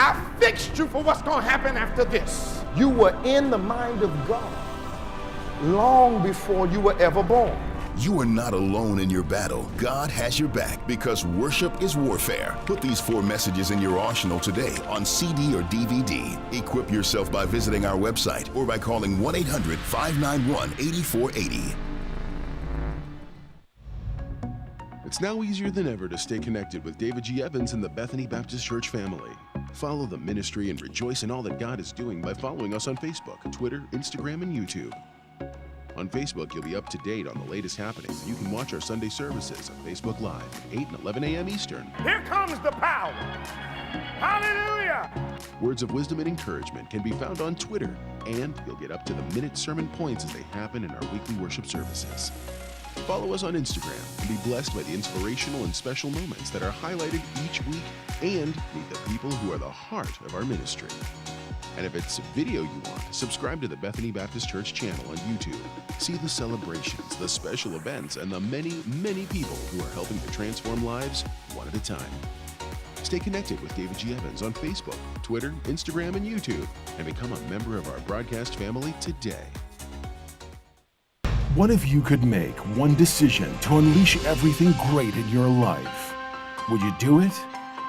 I fixed you for what's going to happen after this. You were in the mind of God long before you were ever born. You are not alone in your battle. God has your back because worship is warfare. Put these 4 messages in your arsenal today on CD or DVD. Equip yourself by visiting our website or by calling 1-800-591-8480. It's now easier than ever to stay connected with David G. Evans and the Bethany Baptist Church family. Follow the ministry and rejoice in all that God is doing by following us on Facebook, Twitter, Instagram, and YouTube. On Facebook, you'll be up to date on the latest happenings. You can watch our Sunday services on Facebook Live at 8 and 11 a.m. Eastern. Here comes the power. Hallelujah. Words of wisdom and encouragement can be found on Twitter, and you'll get up-to-the-minute sermon points as they happen in our weekly worship services. Follow us on Instagram and be blessed by the inspirational and special moments that are highlighted each week, and meet the people who are the heart of our ministry. And if it's video you want, subscribe to the Bethany Baptist Church channel on YouTube. See the celebrations, the special events, and the many, many people who are helping to transform lives one at a time. Stay connected with David G. Evans on Facebook, Twitter, Instagram, and YouTube, and become a member of our broadcast family today. What if you could make one decision to unleash everything great in your life? Would you do it?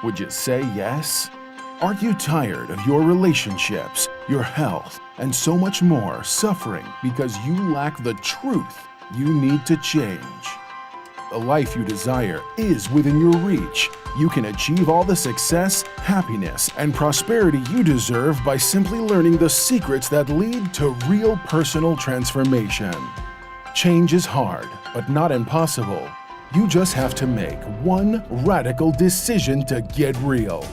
Would you say yes? Aren't you tired of your relationships, your health, and so much more suffering because you lack the truth you need to change? The life you desire is within your reach. You can achieve all the success, happiness, and prosperity you deserve by simply learning the secrets that lead to real personal transformation. Change is hard, but not impossible. You just have to make one radical decision to get real.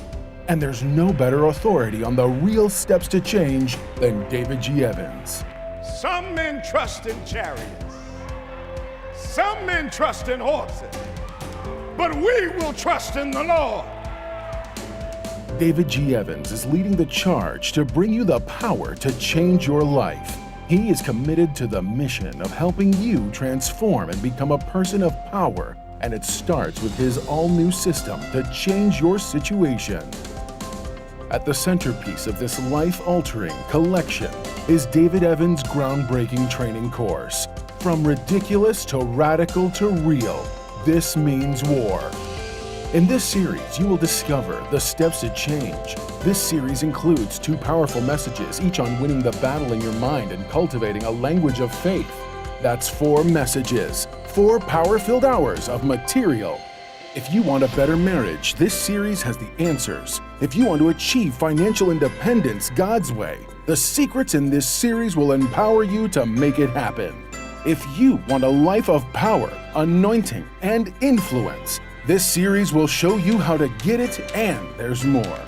And there's no better authority on the real steps to change than David G. Evans. Some men trust in chariots. Some men trust in horses. But we will trust in the Lord. David G. Evans is leading the charge to bring you the power to change your life. He is committed to the mission of helping you transform and become a person of power, and it starts with his all-new system to change your situation. At the centerpiece of this life-altering collection is David Evans' groundbreaking training course. From ridiculous to radical to real, this means war. In this series, you will discover the steps to change. This series includes 2 powerful messages, each on winning the battle in your mind and cultivating a language of faith. That's 4 messages, 4 power-filled hours of material. If you want a better marriage, this series has the answers. If you want to achieve financial independence God's way, the secrets in this series will empower you to make it happen. If you want a life of power, anointing, and influence, this series will show you how to get it, and there's more.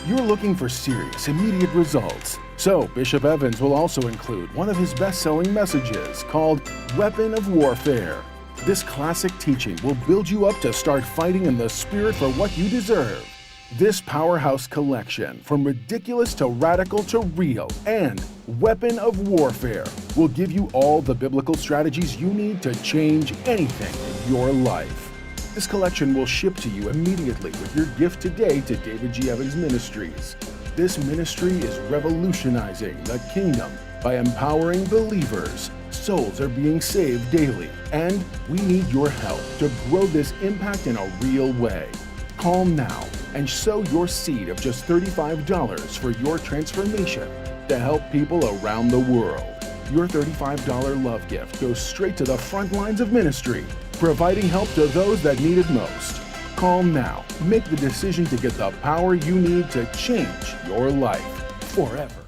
You're looking for serious, immediate results. So Bishop Evans will also include one of his best-selling messages called Weapon of Warfare. This classic teaching will build you up to start fighting in the spirit for what you deserve. This powerhouse collection, from ridiculous to radical to real, and Weapon of Warfare, will give you all the biblical strategies you need to change anything in your life. This collection will ship to you immediately with your gift today to David G. Evans Ministries. This ministry is revolutionizing the kingdom by empowering believers. Souls are being saved daily, and we need your help to grow this impact in a real way. Call now and sow your seed of just $35 for your transformation to help people around the world. Your $35 love gift goes straight to the front lines of ministry, providing help to those that need it most. Call now. Make the decision to get the power you need to change your life forever.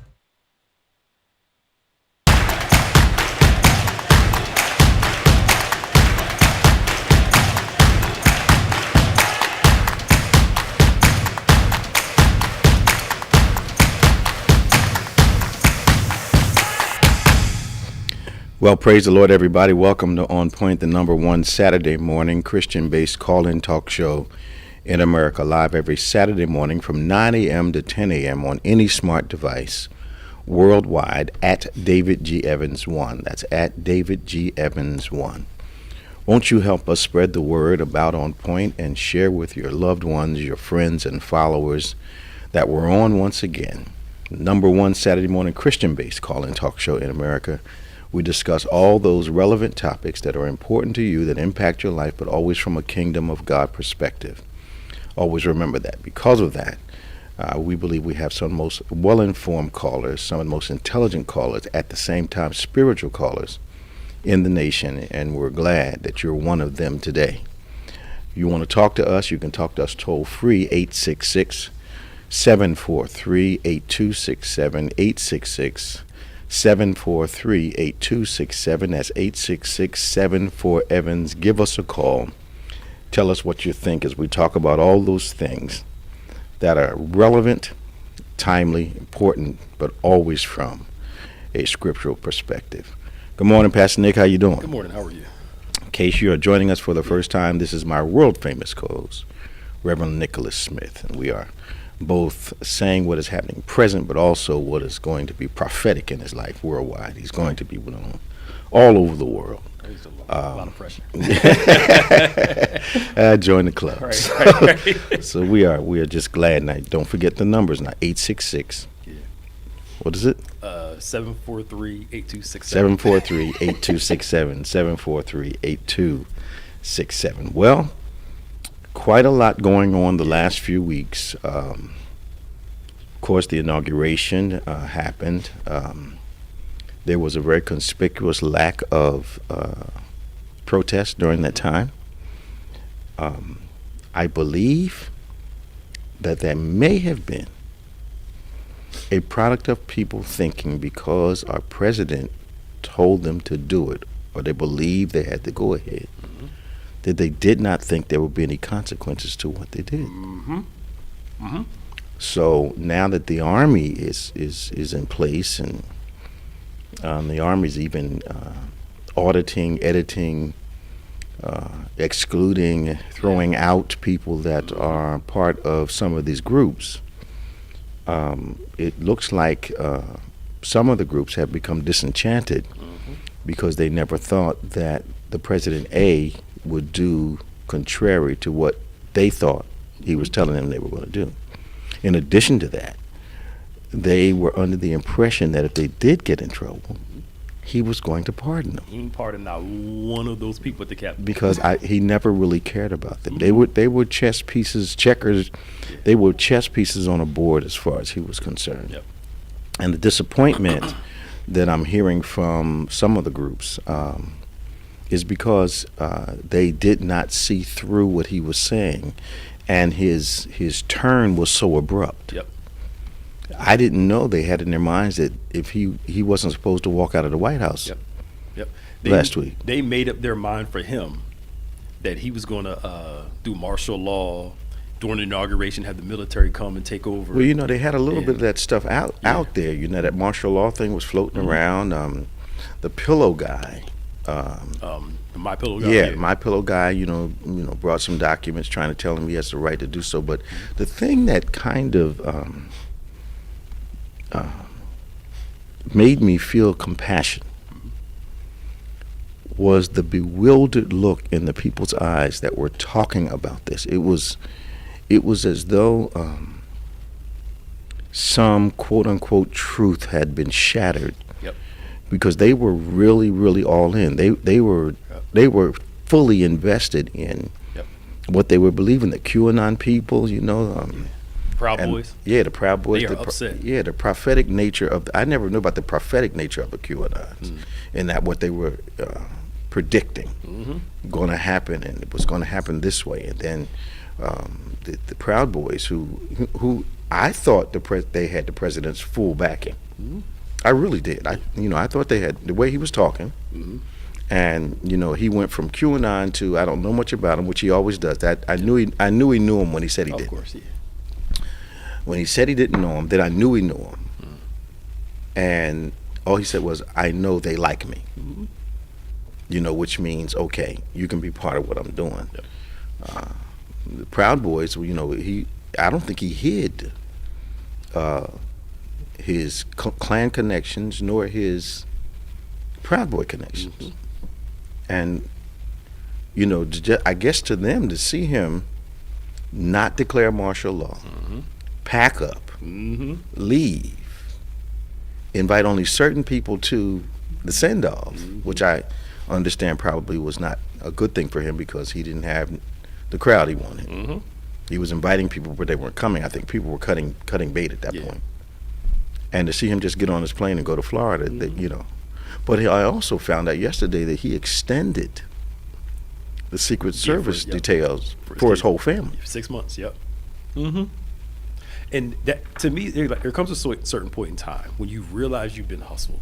Well, praise the Lord, everybody. Welcome to OnPointe, the #1 Saturday morning Christian-based call-in talk show in America, live every Saturday morning from 9 a.m. to 10 a.m. on any smart device worldwide at David G. Evans 1. That's at David G. Evans 1. Won't you help us spread the word about OnPointe and share with your loved ones, your friends and followers, that we're on once again. Number one Saturday morning Christian-based call-in talk show in America. We discuss all those relevant topics that are important to you, that impact your life, but always from a kingdom of God perspective. Always remember that. Because of that, we believe we have some of the most well-informed callers, some of the most intelligent callers, at the same time spiritual callers in the nation, and we're glad that you're one of them today. You want to talk to us, you can talk to us toll-free, 866-743-8267, 866-743-8267. That's 866-74-EVANS. Give us a call. Tell us what you think as we talk about all those things that are relevant, timely, important, but always from a scriptural perspective. Good morning, Pastor Nick. How you doing? Good morning. How are you? In case you are joining us for the first time, this is my world-famous co-host, Reverend Nicholas Smith, and we are both saying what is happening present, but also what is going to be prophetic in his life worldwide. He's going to be known all over the world. A lot of pressure. Join the club. Right. So we are just glad. Now, don't forget the numbers now. 866. Yeah. What is it? 743-8267. 743-8267. 743-8267. Well, quite a lot going on the last few weeks. Of course, the inauguration happened. There was a very conspicuous lack of protest during that time. I believe that may have been a product of people thinking because our president told them to do it, or they believed they had to go ahead, that they did not think there would be any consequences to what they did. So now that the Army is in place, and the Army's even auditing, editing, excluding, throwing out people that are part of some of these groups, it looks like some of the groups have become disenchanted because they never thought that the President A would do contrary to what they thought he was telling them they were going to do. In addition to that, they were under the impression that if they did get in trouble, he was going to pardon them. He ain't pardoned not one of those people at the Capitol. Because he never really cared about them. They were chess pieces, checkers. They were chess pieces on a board as far as he was concerned. Yep. And the disappointment that I'm hearing from some of the groups is because they did not see through what he was saying, and his turn was so abrupt. Yep. I didn't know they had in their minds that if he wasn't supposed to walk out of the White House last week. They made up their mind for him that he was going to do martial law during the inauguration, have the military come and take over. Well, they had a little bit of that stuff out there. That martial law thing was floating around. The pillow guy. My Pillow guy. Yeah, My Pillow guy. Brought some documents trying to tell him he has the right to do so. But the thing that kind of made me feel compassion was the bewildered look in the people's eyes that were talking about this. It was as though some quote-unquote truth had been shattered. Yep. Because they were really, really all in. They were fully invested in what they were believing. The QAnon people, Proud Boys. Yeah, the Proud Boys. They are upset. The prophetic nature of I never knew about the prophetic nature of the QAnons, and that what they were predicting going to happen, and it was going to happen this way. And then the Proud Boys, who I thought they had the president's full backing. I really did. I thought they had the way he was talking. And he went from QAnon to I don't know much about him, which he always does. That I knew he knew him when he said he did. Of course, yeah. When he said he didn't know him, then I knew he knew him. And all he said was, "I know they like me." Which means okay, you can be part of what I'm doing. Yep. The Proud Boys, I don't think he hid his Klan connections nor his Proud Boy connections. And I guess to them, to see him not declare martial law, pack up, leave, invite only certain people to the send-off, which I understand probably was not a good thing for him because he didn't have the crowd he wanted. He was inviting people, but they weren't coming. I think people were cutting bait at that point. And to see him just get on his plane and go to Florida, you know. But I also found out yesterday that he extended the Secret Service details for his whole family. 6 months, And that, to me, there comes a certain point in time when you realize you've been hustled,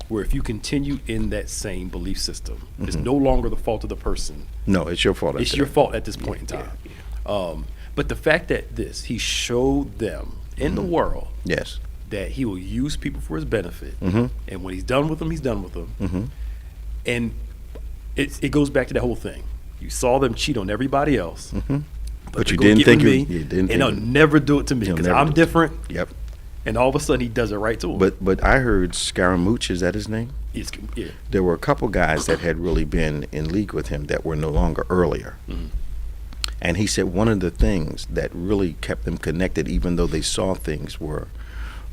where if you continue in that same belief system, it's no longer the fault of the person. No, it's your fault. It's your fault at this point in time. But the fact that he showed them in the world that he will use people for his benefit, and when he's done with them, he's done with them. And it goes back to that whole thing. You saw them cheat on everybody else. But you didn't think me, and they'll never do it to me because I'm different. Yep. And all of a sudden, he does it right to him. But I heard Scaramouche, is that his name? Yeah. There were a couple guys that had really been in league with him that were no longer earlier. And he said one of the things that really kept them connected, even though they saw things were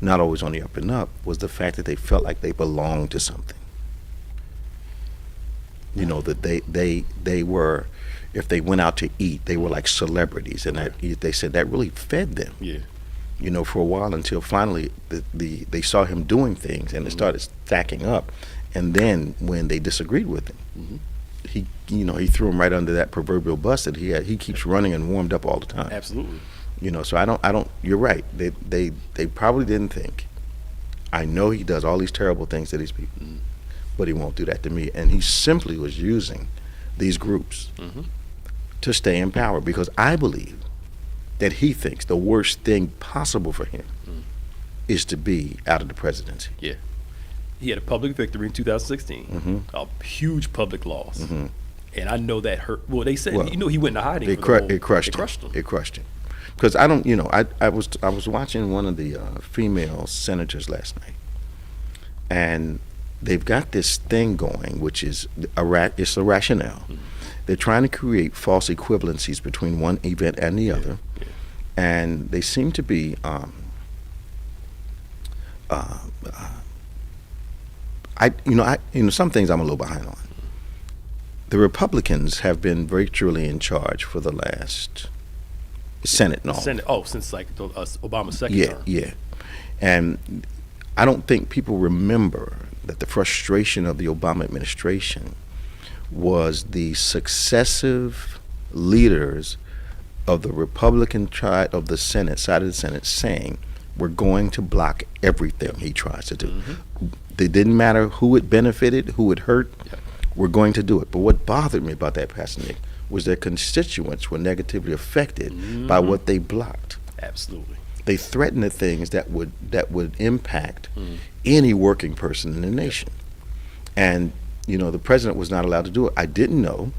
not always on the up and up, was the fact that they felt like they belonged to something. You know, that they were, if they went out to eat, they were like celebrities, and that they said that really fed them. You know, for a while until finally they saw him doing things and it started stacking up, and then when they disagreed with him, he threw him right under that proverbial bus that he keeps running and warmed up all the time. Absolutely. You know, so I don't. You're right. They probably didn't think. I know he does all these terrible things to these people, but he won't do that to me. And he simply was using these groups to stay in power, because I believe that he thinks the worst thing possible for him is to be out of the presidency. Yeah. He had a public victory in 2016, a huge public loss. And I know that hurt. Well, they said, he went into hiding. It crushed him. It crushed him. Because I was watching one of the female senators last night, and they've got this thing going, which is it's a rationale. They're trying to create false equivalencies between one event and the other, and they seem to be some things I'm a little behind on. The Republicans have been virtually in charge for the last Senate and all. Since like Obama's second term. Yeah. And I don't think people remember that the frustration of the Obama administration was the successive leaders of the Republican side of the Senate saying, we're going to block everything he tries to do. It didn't matter who it benefited, who it hurt, we're going to do it. But what bothered me about that, Pastor Nick, was their constituents were negatively affected by what they blocked. Absolutely. They threatened the things that would impact any working person in the nation. And the president was not allowed to do it. I didn't know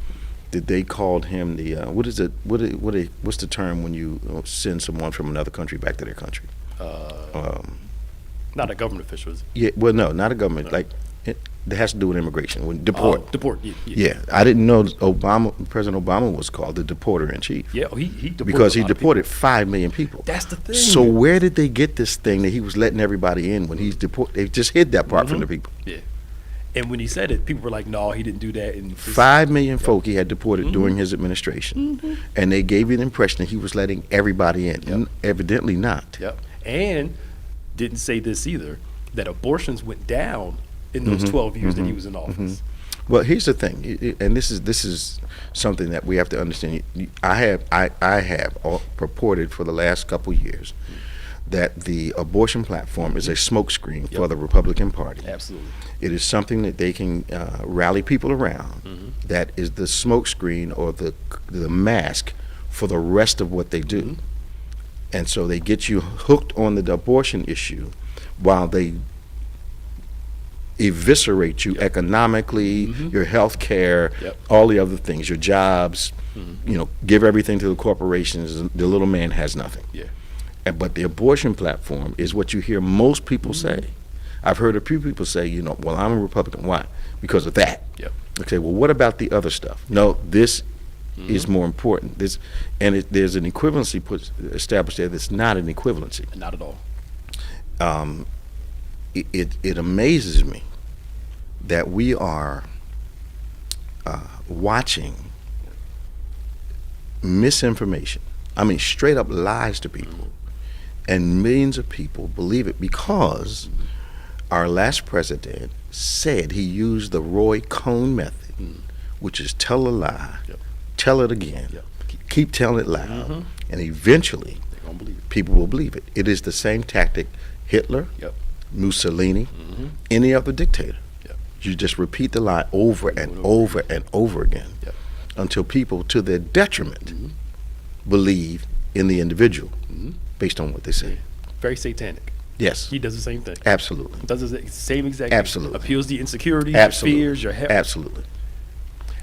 that they called him the what's the term when you send someone from another country back to their country? Not a government official, is it? Yeah, well, no, not a government. Like it has to do with immigration. When deport. Deport. Yeah, I didn't know President Obama was called the deporter in chief. Yeah, he deported because he deported 5 million people. That's the thing. So where did they get this thing that he was letting everybody in when he's deported? They just hid that part from the people. Yeah. And when he said it, people were like, no, he didn't do that. And 5 million folk he had deported during his administration. And they gave you the impression that he was letting everybody in. And evidently not. Yep. And didn't say this either, that abortions went down in those 12 years that he was in office. Well, here's the thing, and this is something that we have to understand. I have purported for the last couple years that the abortion platform is a smokescreen for the Republican Party. Absolutely. It is something that they can rally people around. That is the smokescreen or the mask for the rest of what they do. And so they get you hooked on the abortion issue while they eviscerate you economically, your health care, all the other things, your jobs, give everything to the corporations. The little man has nothing. But the abortion platform is what you hear most people say. I've heard a few people say, well, I'm a Republican. Why? Because of that. Okay, well, what about the other stuff? No, this is more important. There's an equivalency established there that's not an equivalency. Not at all. It amazes me that we are watching misinformation. I mean, straight up lies to people, and millions of people believe it because our last president said he used the Roy Cohn method, which is tell a lie, tell it again, keep telling it loud, and eventually people will believe it. It is the same tactic Hitler, Mussolini, any other dictator. You just repeat the lie over and over and over again until people, to their detriment, believe in the individual based on what they say. Very satanic. Yes. He does the same thing. Absolutely. Does the same exact Absolutely. thing. Appeals to insecurities, Absolutely. your fears, your Absolutely.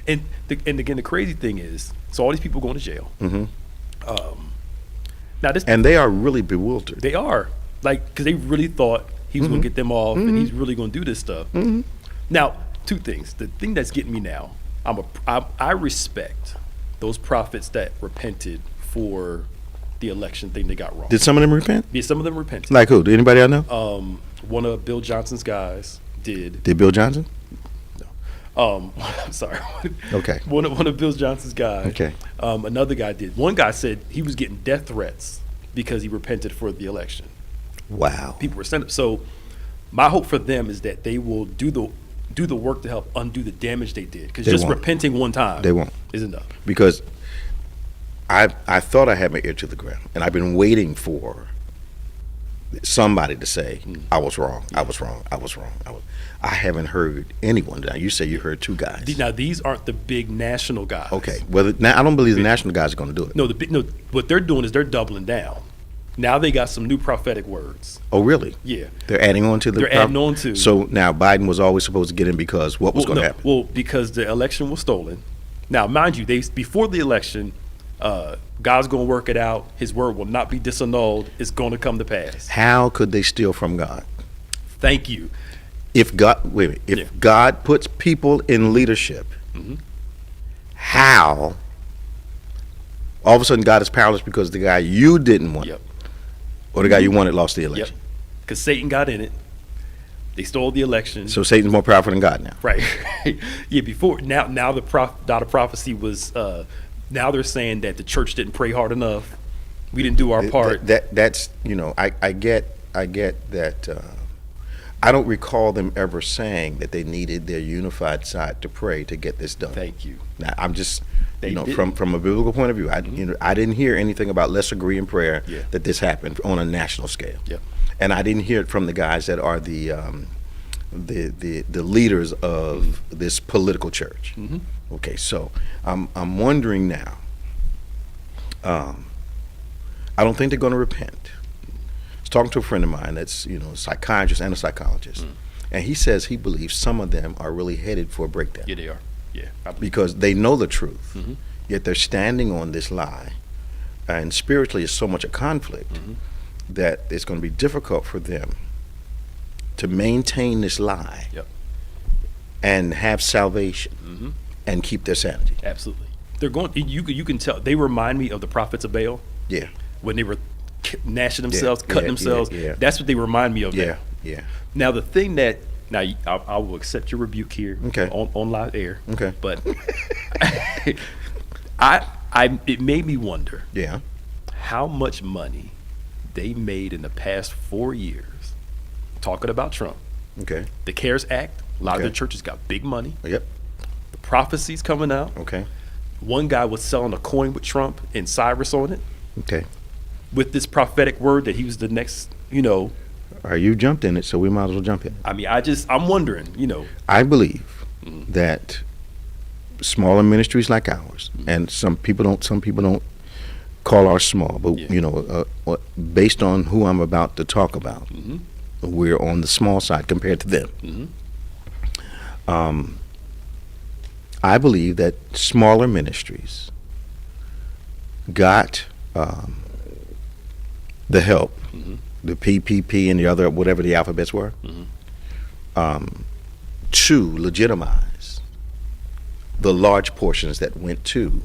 And again, the crazy thing is, so all these people going to jail. Now this, and they are really bewildered. They are, like, because they really thought he was going to get them off, and he's really going to do this stuff. Now, two things. The thing that's getting me now, I respect those prophets that repented for the election thing they got wrong. Did some of them repent? Yeah, some of them repented. Like who? Did anybody I know? One of Bill Johnson's guys did. Did Bill Johnson? No. I'm sorry. Okay. One of Bill Johnson's guys. Okay. Another guy did. One guy said he was getting death threats because he repented for the election. Wow. People were sent up. So my hope for them is that they will do the work to help undo the damage they did. Because just repenting one time is enough. Because I thought I had my ear to the ground, and I've been waiting for somebody to say, I was wrong, I was wrong, I was wrong. I haven't heard anyone. Now, you say you heard two guys. Now, these aren't the big national guys. Okay. Well, now, I don't believe the national guys are going to do it. No, what they're doing is they're doubling down. Now they got some new prophetic words. Oh, really? Yeah. They're adding on to the... They're adding on to... So now Biden was always supposed to get in because what was going to happen? Well, because the election was stolen. Now, mind you, before the election, God's going to work it out. His word will not be disannulled. It's going to come to pass. How could they steal from God? Thank you. If God puts people in leadership, how all of a sudden God is powerless because the guy you didn't want or the guy you wanted lost the election? Because Satan got in it. They stole the election. So Satan's more powerful than God now. Right. Yeah, before, now the prophecy was, now they're saying that the church didn't pray hard enough. We didn't do our part. That's, I get that. I don't recall them ever saying that they needed their unified side to pray to get this done. Thank you. Now, I'm just, from a biblical point of view, I didn't hear anything about let's agree in prayer that this happened on a national scale. And I didn't hear it from the guys that are the leaders of this political church. Okay, so I'm wondering now. I don't think they're going to repent. I was talking to a friend of mine that's a psychiatrist and a psychologist, and he says he believes some of them are really headed for a breakdown. Yeah, they are. Yeah, because they know the truth, yet they're standing on this lie, and spiritually it's so much a conflict that it's going to be difficult for them to maintain this lie and have salvation and keep their sanity. Absolutely. They're going. You can tell. They remind me of the prophets of Baal. Yeah. When they were gnashing themselves, cutting themselves. That's what they remind me of. Yeah. Now the thing that I will accept your rebuke here. Okay. On live air. Okay. But it made me wonder. Yeah. How much money they made in the past 4 years talking about Trump. Okay. The CARES Act. A lot of their churches got big money. Yep. The prophecies coming out. Okay. One guy was selling a coin with Trump and Cyrus on it. Okay. With this prophetic word that he was the next, you jumped in it, so we might as well jump in. I mean, I'm wondering, I believe that smaller ministries like ours, and some people don't call ours small, but based on who I'm about to talk about, we're on the small side compared to them. I believe that smaller ministries got the help, the PPP and the other, whatever the alphabets were, to legitimize the large portions that went to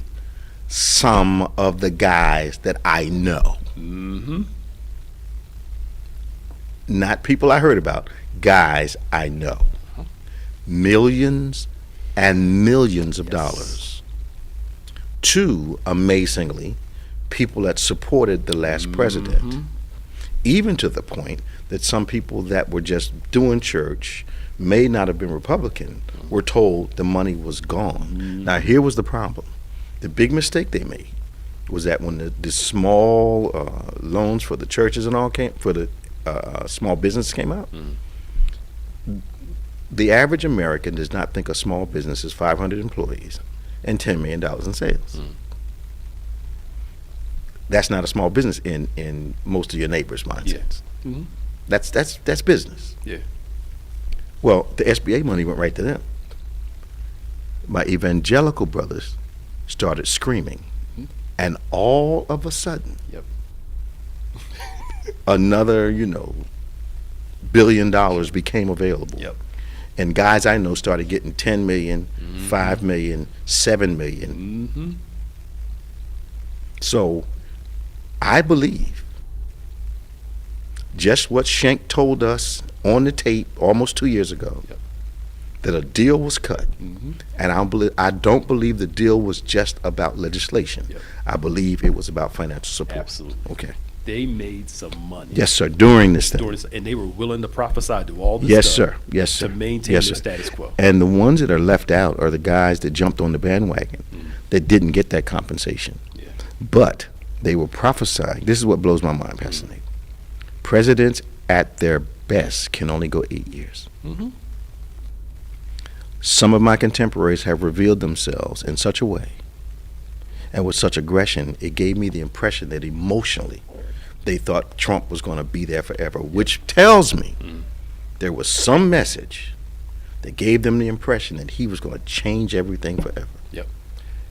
some of the guys that I know. Not people I heard about, guys I know. Millions and millions of dollars. To, amazingly, people that supported the last president. Even to the point that some people that were just doing church, may not have been Republican, were told the money was gone. Now, here was the problem. The big mistake they made was that when the small loans for the churches and all came, for the small business came out, the average American does not think a small business is 500 employees and $10 million in sales. That's not a small business in most of your neighbors' mindsets. That's business. Yeah. Well, the SBA money went right to them. My evangelical brothers started screaming, and all of a sudden, another, $1 billion became available. And guys I know started getting 10 million, 5 million, 7 million. So I believe just what Schenck told us on the tape almost 2 years ago, that a deal was cut. And I don't believe the deal was just about legislation. I believe it was about financial support. Absolutely. Okay. They made some money. Yes, sir, during this thing. And they were willing to prophesy, do all this Yes, stuff sir. Yes, sir. to maintain Yes, their sir. status quo. And the ones that are left out are the guys that jumped on the bandwagon that didn't get that compensation. But they were prophesying. This is what blows my mind, Pastor Nate. Presidents at their best can only go 8 years. Some of my contemporaries have revealed themselves in such a way and with such aggression, it gave me the impression that emotionally they thought Trump was going to be there forever, which tells me there was some message that gave them the impression that he was going to change everything forever. Yep.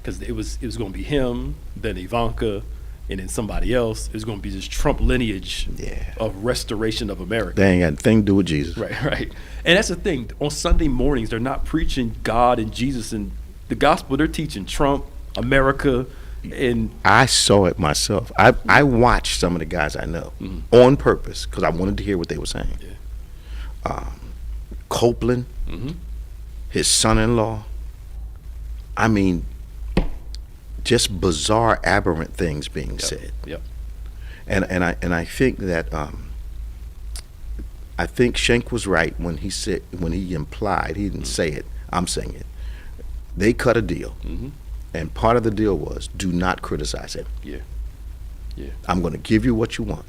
Because it was going to be him, then Ivanka, and then somebody else. It was going to be this Trump lineage of restoration of America. They ain't got a thing to do with Jesus. Right. And that's the thing. On Sunday mornings, they're not preaching God and Jesus and the gospel. They're teaching Trump, America, and I saw it myself. I watched some of the guys I know on purpose because I wanted to hear what they were saying. Copeland, his son-in-law. I mean, just bizarre, aberrant things being said. Yep. And I think that I think Schenck was right when he implied, he didn't say it, I'm saying it. They cut a deal. And part of the deal was do not criticize him. Yeah. I'm going to give you what you want,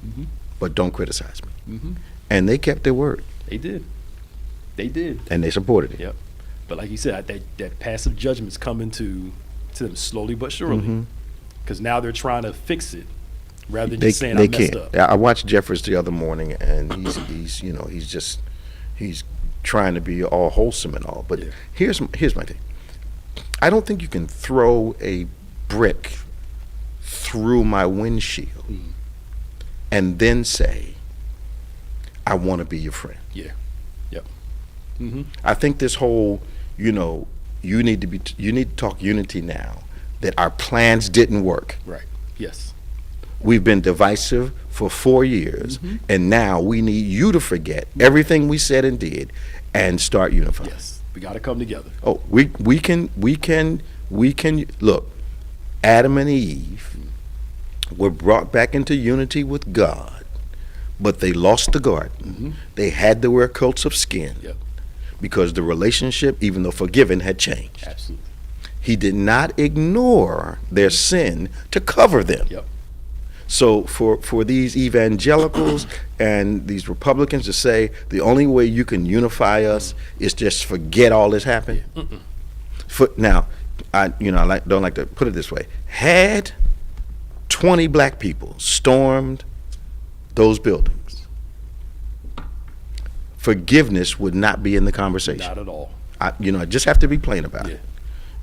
but don't criticize me. And they kept their word. They did. And they supported it. Yep. But like you said, that passive judgment's coming to them slowly but surely. Because now they're trying to fix it rather than just saying I messed up. I watched Jeffers the other morning, and he's trying to be all wholesome and all. But here's my thing. I don't think you can throw a brick through my windshield and then say, I want to be your friend. Yeah. Yep. I think this whole, you need to talk unity now, that our plans didn't work. Right. Yes. We've been divisive for 4 years, and now we need you to forget everything we said and did and start unifying. Yes. We got to come together. Oh, we can look. Adam and Eve were brought back into unity with God, but they lost the garden. They had to wear coats of skin because the relationship, even though forgiven, had changed. Absolutely. He did not ignore their sin to cover them. Yep. So for these evangelicals and these Republicans to say the only way you can unify us is just forget all this happened. Now, I don't like to put it this way. Had 20 black people stormed those buildings, forgiveness would not be in the conversation. Not at all. I just have to be plain about it.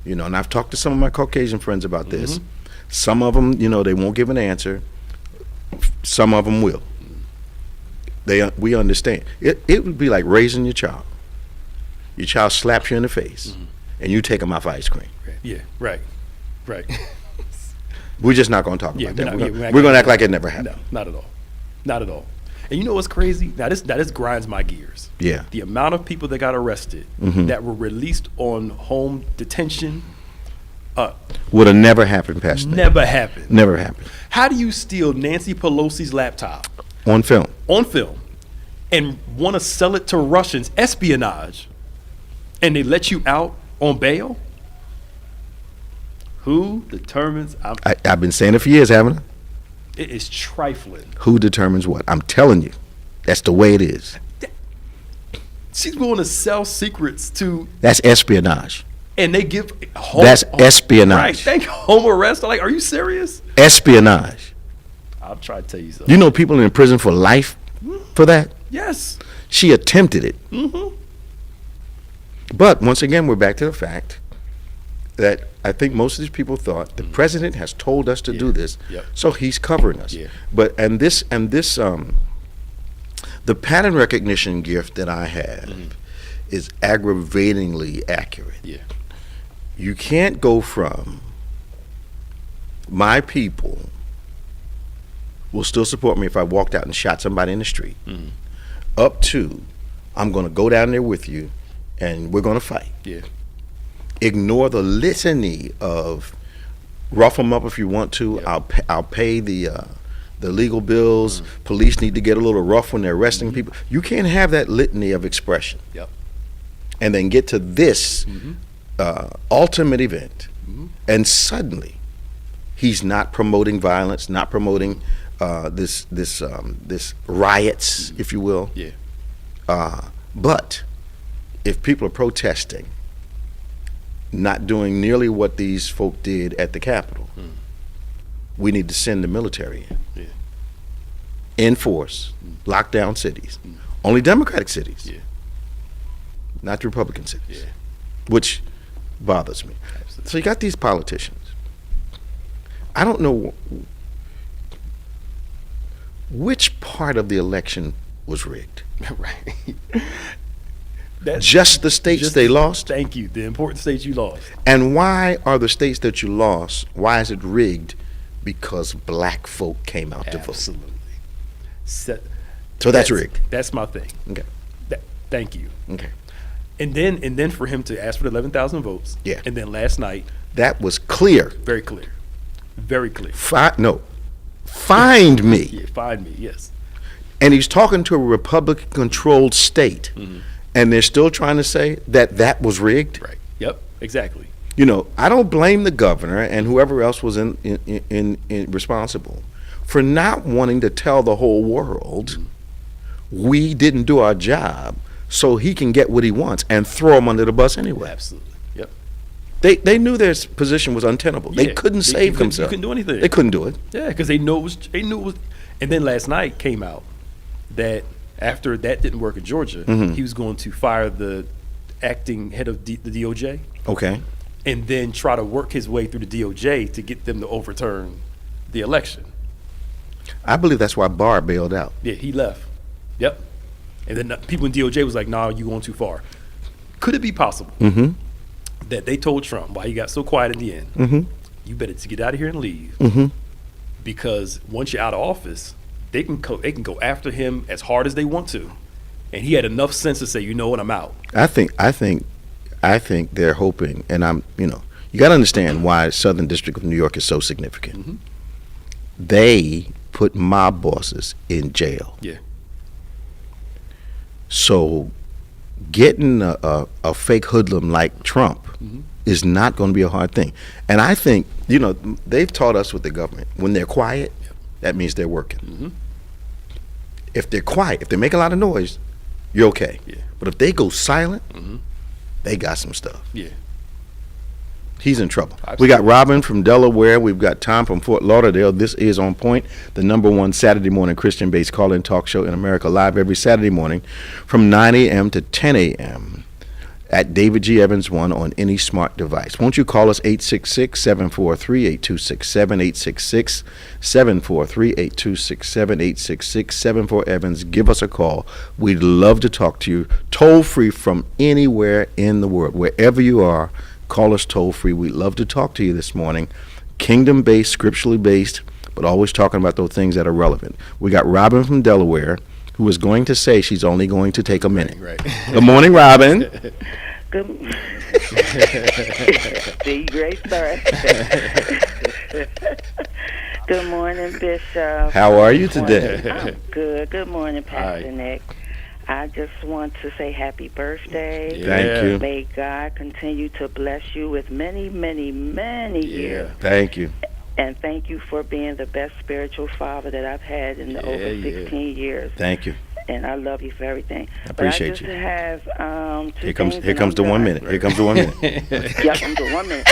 And I've talked to some of my Caucasian friends about this. Some of them, they won't give an answer. Some of them will. We understand. It would be like raising your child. Your child slaps you in the face, and you take them out for ice cream. Yeah, right. We're just not going to talk about that. We're going to act like it never happened. No, not at all. Not at all. And you know what's crazy? Now this grinds my gears. Yeah. The amount of people that got arrested that were released on home detention would have never happened, Pastor. Never happened. Never happened. How do you steal Nancy Pelosi's laptop on film and want to sell it to Russians, espionage, and they let you out on bail? Who determines? I've been saying it for years, haven't I? It is trifling. Who determines what? I'm telling you, that's the way it is. She's going to sell secrets to. That's espionage. And they give. That's espionage. Right. Thank home arrest. I'm like, are you serious? Espionage. I'll try to tell you something. You know people in prison for life for that? Yes. She attempted it. Mm-hmm. But once again, we're back to the fact that I think most of these people thought the president has told us to do this, so he's covering us. Yeah. But this the pattern recognition gift that I have is aggravatingly accurate. Yeah. You can't go from my people will still support me if I walked out and shot somebody in the street, up to I'm going to go down there with you and we're going to fight. Yeah. Ignore the litany of rough them up if you want to. Yep. I'll pay the legal bills. Police need to get a little rough when they're arresting people. You can't have that litany of expression. Yep. And then get to this ultimate event, and suddenly he's not promoting violence, not promoting this riots, if you will. Yeah. But if people are protesting, not doing nearly what these folk did at the Capitol, we need to send the military in. Yeah. Enforce, lock down cities. Only Democratic cities. Yeah. Not the Republican cities. Yeah. Which bothers me. Absolutely. So you got these politicians. I don't know which part of the election was rigged. Right. Just the states they lost? Thank you. The important states you lost. And why are the states that you lost, why is it rigged? Because black folk came out to vote. Absolutely. So that's rigged. That's my thing. Okay. Thank you. Okay. And then for him to ask for the 11,000 votes. Yeah. And then last night. That was clear. Very clear. Very clear. Find me. Yeah, find me, yes. And he's talking to a Republican-controlled state. And they're still trying to say that was rigged? Right. Yep, exactly. You know, I don't blame the governor and whoever else was in responsible for not wanting to tell the whole world we didn't do our job so he can get what he wants and throw him under the bus anyway. Absolutely. Yep. They knew their position was untenable. Yeah. They couldn't save themselves. You couldn't do anything. They couldn't do it. Yeah, because they knew it was. And then last night came out that after that didn't work in Georgia, he was going to fire the acting head of the DOJ. Okay. And then try to work his way through the DOJ to get them to overturn the election. I believe that's why Barr bailed out. Yeah, he left. Yep. And then people in DOJ was like, "Nah, you going too far." Could it be possible that they told Trump, why he got so quiet in the end, you better get out of here and leave, because once you're out of office, they can go after him as hard as they want to, and he had enough sense to say, you know what, I'm out. I think they're hoping, and you got to understand why Southern District of New York is so significant. They put mob bosses in jail. Yeah. So getting a fake hoodlum like Trump is not going to be a hard thing. And I think, they've taught us with the government, when they're quiet, that means they're working. If they're quiet, if they make a lot of noise, you're okay. Yeah. But if they go silent, they got some stuff. Yeah. He's in trouble. Absolutely. We got Robin from Delaware. We've got Tom from Fort Lauderdale. This is On Point, the #1 Saturday morning Christian-based call-in talk show in America, live every Saturday morning from 9 a.m. to 10 a.m. at David G. Evans 1 on any smart device. Won't you call us 866-743-8267, 866-743-8267, 866-74-EVANS. Give us a call. We'd love to talk to you. Toll free from anywhere in the world. Wherever you are, call us toll free. We'd love to talk to you this morning. kingdom-based, scripturally based, but always talking about those things that are relevant. We got Robin from Delaware, who is going to say she's only going to take a minute. Right. Good morning, Robin. Good. See, great start. Good morning, Bishop. How are you today? I'm good. Good morning, Pastor Hi. Nick. I just want to say happy birthday. Yeah. Thank you. May God continue to bless you with many, many, many years. Thank you. And thank you for being the best spiritual father that I've had in the over 16 years. Thank you. And I love you for everything. I appreciate but I you. just have two Here comes things here and comes I'm the 1 done. minute. Here comes the 1 minute. Yeah, I'm the 1 minute.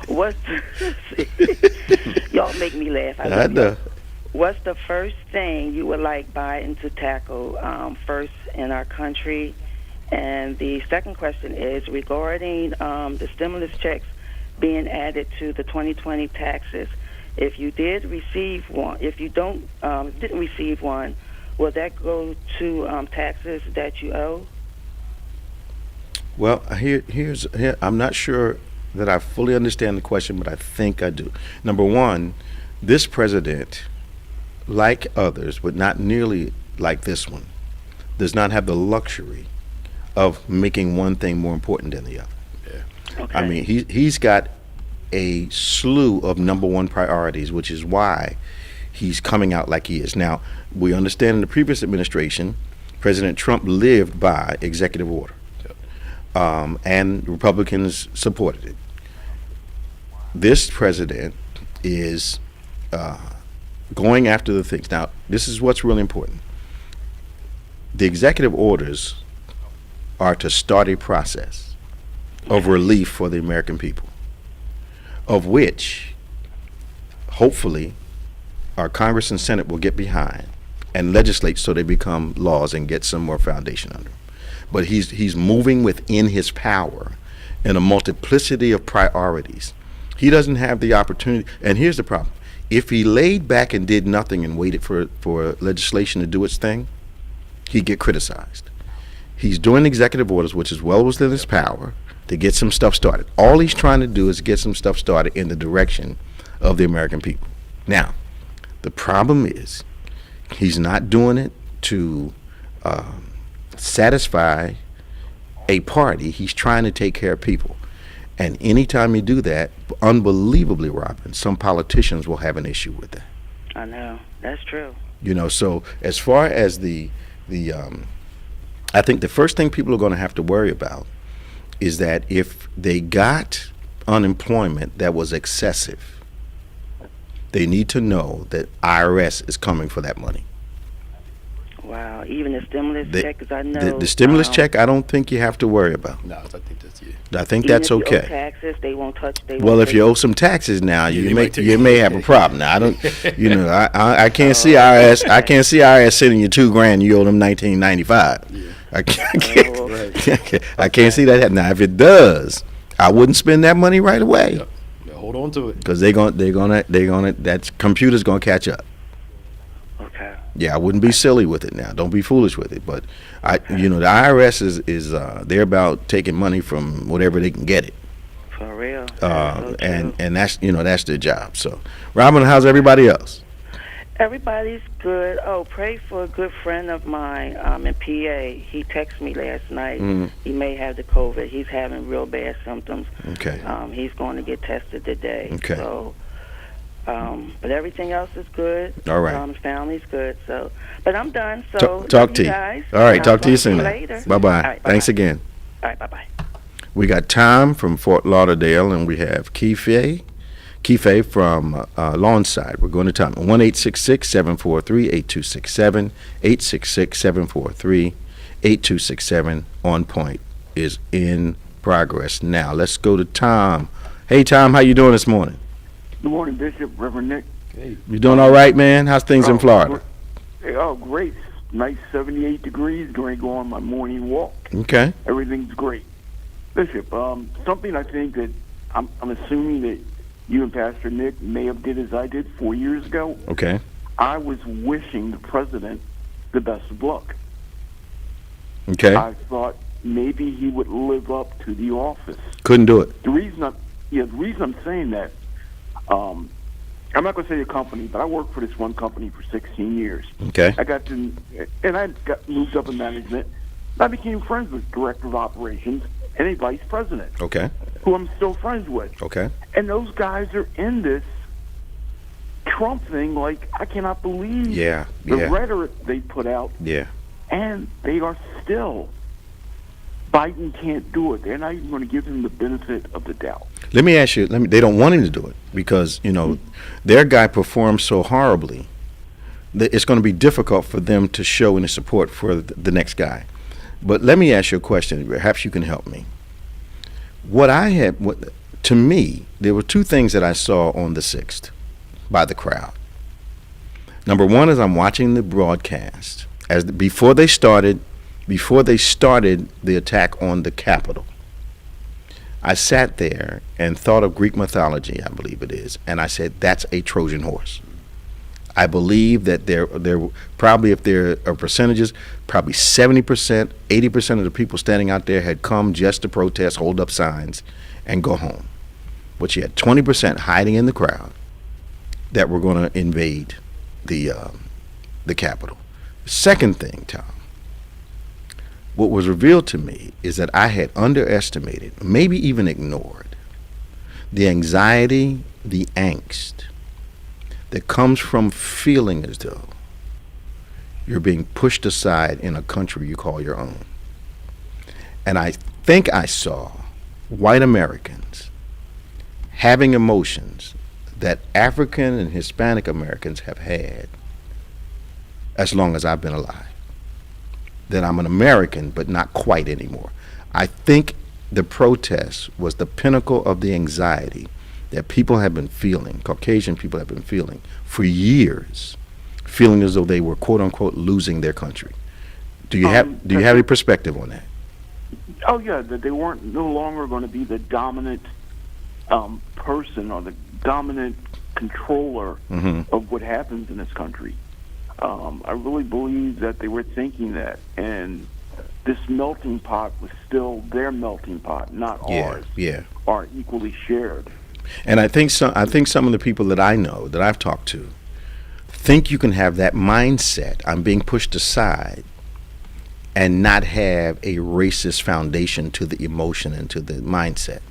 What's y'all make me laugh. I love y'all. What's the first thing you would like Biden to tackle first in our country? And the second question is regarding the stimulus checks being added to the 2020 taxes. If you did receive one, if you didn't receive one, will that go to taxes that you owe? Well, here, I'm not sure that I fully understand the question, but I think I do. Number one, this president, like others, but not nearly like this one, does not have the luxury of making one thing more important than the other. Yeah. Okay. I mean, he's got a slew of number one priorities, which is why he's coming out like he is. Now, we understand in the previous administration, President Trump lived by executive order, and Republicans supported it. This president is going after the things. Now, this is what's really important. The executive orders are to start a process of relief for the American people, of which hopefully our Congress and Senate will get behind and legislate so they become laws and get some more foundation under them. But he's moving within his power in a multiplicity of priorities. He doesn't have the opportunity, and here's the problem. If he laid back and did nothing and waited for legislation to do its thing, he'd get criticized. He's doing executive orders, which is well within his power, to get some stuff started. All he's trying to do is get some stuff started in the direction of the American people. Now, the problem is he's not doing it to satisfy a party. He's trying to take care of people. And anytime you do that, unbelievably, Robin, some politicians will have an issue with that. I know. That's true. You know, so as far as I think the first thing people are going to have to worry about is that if they got unemployment that was excessive, they need to know that IRS is coming for that money. Wow. Even the stimulus check, because I know The stimulus check, I don't think you have to worry about. No, I think that's you. I think even that's if you owe okay. taxes, they won't touch. Well, if you owe some taxes now, you might may have a problem. Now, I don't, you know, I can't see IRS. I can't see IRS sending you $2,000. You owe them $19.95. Yeah. I can't see that happening. Now, if it does, I wouldn't spend that money right away. Yep. Yeah, hold on to it. Because they're gonna that computer's gonna catch up. Okay. Yeah, I wouldn't be silly with it now. Don't be foolish with it. But the IRS is they're about taking money from whatever they can get it. For real. And that's that's their job. So, Robin, how's everybody else? Everybody's good. Oh, pray for a good friend of mine in PA. He texted me last night. He may have the COVID. He's having real bad symptoms. Okay. He's going to get tested today. Okay. So, but everything else is good. All right. Family's good. So, but I'm done. So Talk to you. guys. All right. Talk to you I'll soon. later. Bye-bye. All right, Thanks bye-bye. again. All right. Bye-bye. We got Tom from Fort Lauderdale, and we have Kiefe from Lawnside. We're going to Tom. 1-866-743-8267, 866-743-8267. OnPointe is in progress now. Let's go to Tom. Hey, Tom, how you doing this morning? Good morning, Bishop, Reverend Nick. You doing all right, man? How's things in Florida? Oh, great. Nice 78 degrees. Going to go on my morning walk. Okay. Everything's great. Bishop, something I think that I'm assuming that you and Pastor Nick may have did as I did 4 years ago. Okay. I was wishing the president the best of luck. Okay. I thought maybe he would live up to the office. Couldn't do it. The reason the reason I'm saying that, I'm not going to say a company, but I worked for this one company for 16 years. Okay. I got moved up in management. I became friends with director of operations and a vice president. Okay. Who I'm still friends with. Okay. And those guys are in this Trump thing like I cannot believe the rhetoric they put out. Yeah. And they are still. Biden can't do it. They're not even going to give him the benefit of the doubt. Let me ask you, they don't want him to do it because, their guy performs so horribly that it's going to be difficult for them to show any support for the next guy. But let me ask you a question. Perhaps you can help me. To me, there were two things that I saw on the 6th by the crowd. Number one is I'm watching the broadcast before they started the attack on the Capitol. I sat there and thought of Greek mythology, I believe it is, and I said, that's a Trojan horse. I believe that there probably, if there are percentages, probably 70%, 80% of the people standing out there had come just to protest, hold up signs, and go home. But you had 20% hiding in the crowd that were going to invade the Capitol. Second thing, Tom, what was revealed to me is that I had underestimated, maybe even ignored, the anxiety, the angst that comes from feeling as though you're being pushed aside in a country you call your own. And I think I saw white Americans having emotions that African and Hispanic Americans have had as long as I've been alive. That I'm an American, but not quite anymore. I think the protest was the pinnacle of the anxiety that people have been feeling, Caucasian people have been feeling for years, feeling as though they were quote unquote losing their country. Do you have any perspective on that? Oh yeah, that they weren't no longer going to be the dominant person or the dominant controller of what happens in this country. I really believe that they were thinking that, and this melting pot was still their melting pot, not ours. Yeah, are equally shared. And I think some of the people that I know, that I've talked to, think you can have that mindset, I'm being pushed aside, and not have a racist foundation to the emotion and to the mindset.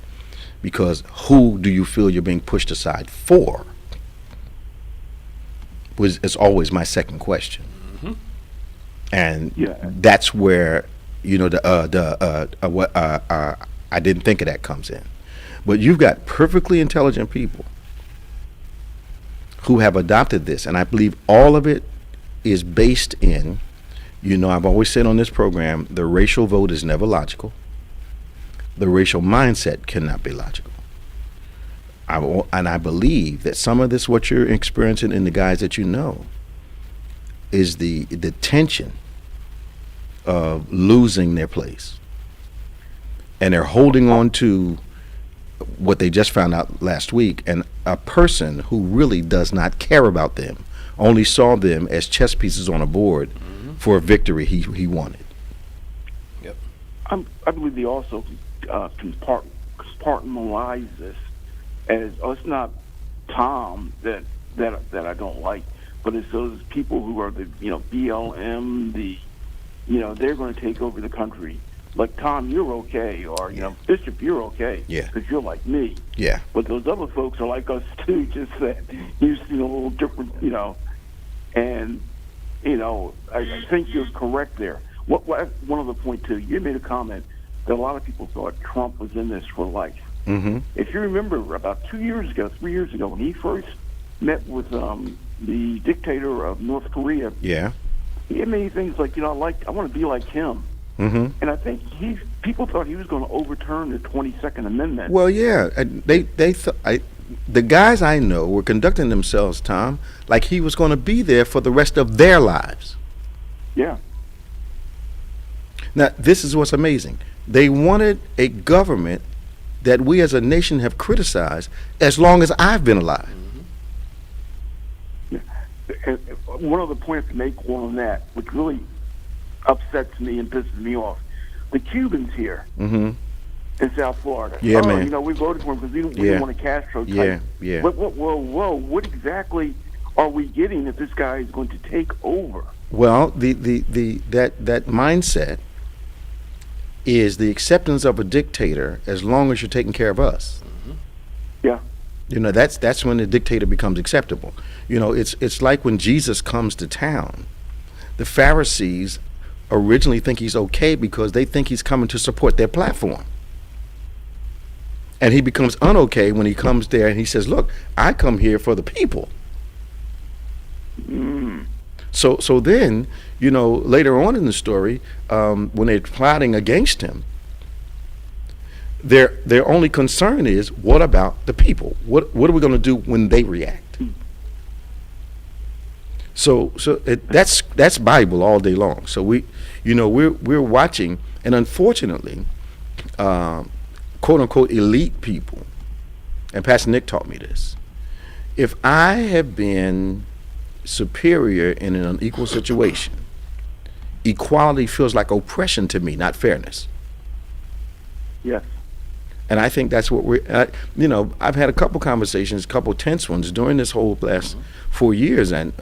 Because who do you feel you're being pushed aside for? Is always my second question. And that's where I didn't think of that comes in. But you've got perfectly intelligent people who have adopted this, and I believe all of it is based in, I've always said on this program, the racial vote is never logical. The racial mindset cannot be logical. And I believe that some of this, what you're experiencing in the guys that you know, is the tension of losing their place. And they're holding on to what they just found out last week, and a person who really does not care about them, only saw them as chess pieces on a board for a victory he wanted. Yep. I believe they also compartmentalize this as, it's not Tom that I don't like, but it's those people who are the BLM, they're going to take over the country. Like, Tom, you're okay, or Bishop, you're okay, because you're like me. Yeah. But those other folks are like us too, just that you've seen a little different, And I think you're correct there. One other point too, you made a comment that a lot of people thought Trump was in this for life. If you remember, about 3 years ago, when he first met with the dictator of North Korea, he had many things like, I want to be like him. And I think people thought he was going to overturn the 22nd Amendment. Well, yeah, the guys I know were conducting themselves, Tom, like he was going to be there for the rest of their lives. Yeah. Now, this is what's amazing. They wanted a government that we as a nation have criticized as long as I've been alive. Yeah. And one other point to make on that, which really upsets me and pisses me off. The Cubans here, in South Florida. Yeah, man. You know, we voted for him because we didn't want a Castro type. Yeah. Whoa, what exactly are we getting if this guy is going to take over? Well, that mindset is the acceptance of a dictator as long as you're taking care of us. Yeah. You know, that's when the dictator becomes acceptable. You know, it's like when Jesus comes to town. The Pharisees originally think he's okay because they think he's coming to support their platform. And he becomes unokay when he comes there and he says, look, I come here for the people. So then, you know, later on in the story, when they're plotting against him, their only concern is, what about the people? What are we going to do when they react? So that's Bible all day long. So we're watching, and unfortunately, quote unquote elite people, and Pastor Nick taught me this. If I have been superior in an unequal situation, equality feels like oppression to me, not fairness. Yes. And I think that's what I've had a couple conversations, a couple tense ones during this whole last 4 years, and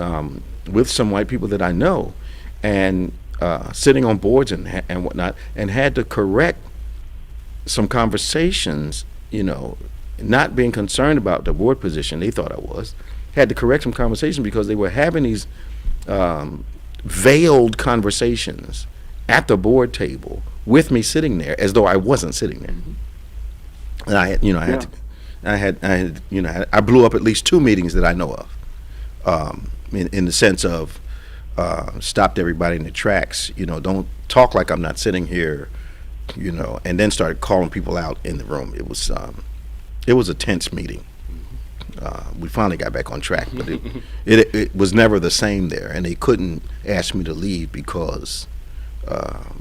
with some white people that I know, and sitting on boards and whatnot, and had to correct some conversations, you know, not being concerned about the board position they thought I was, had to correct some conversations because they were having these veiled conversations at the board table with me sitting there as though I wasn't sitting there. And I blew up at least 2 meetings that I know of, in the sense of stopped everybody in the tracks. You know, don't talk like I'm not sitting here, you know, and then started calling people out in the room. It was a tense meeting. We finally got back on track, but it was never the same there, and they couldn't ask me to leave because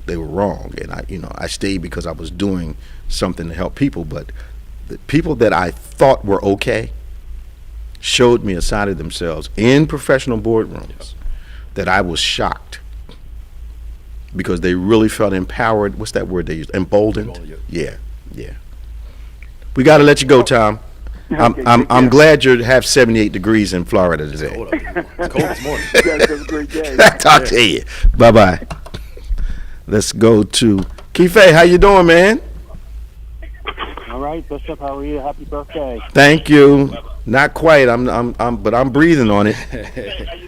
they were wrong, and I stayed because I was doing something to help people. But the people that I thought were okay showed me a side of themselves in professional boardrooms that I was shocked, because they really felt empowered. What's that word they used? Emboldened. Yeah. We got to let you go, Tom. I'm glad you have 78 degrees in Florida today. It's cold this morning. You guys have a great day. Talk to you. Bye-bye. Let's go to Kife. How you doing, man? All right, Bishop. How are you? Happy birthday. Thank you. Not quite. But I'm breathing on it.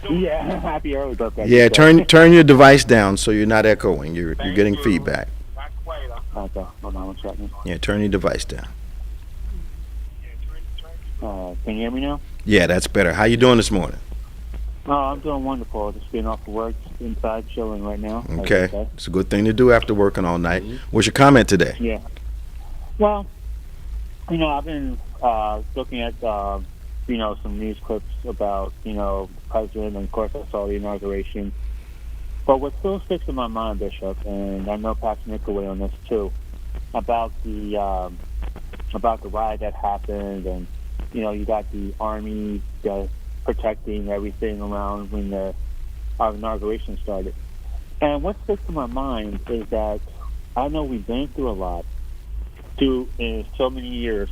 Yeah. Happy early birthday. Yeah. Turn your device down so you're not echoing. You're getting feedback. Okay. Hold on 1 second. Yeah. Turn your device down. Can you hear me now? Yeah, that's better. How you doing this morning? Oh, I'm doing wonderful. Just being off of work, inside chilling right now. Okay. It's a good thing to do after working all night. What's your comment today? Yeah. Well, I've been looking at, some news clips about, the president, and of course I saw the inauguration. But what still sticks in my mind, Bishop, and I know Pastor Nick will weigh on this too, about the riot that happened, and you got the Army protecting everything around when our inauguration started. And what sticks in my mind is that I know we've been through a lot in so many years.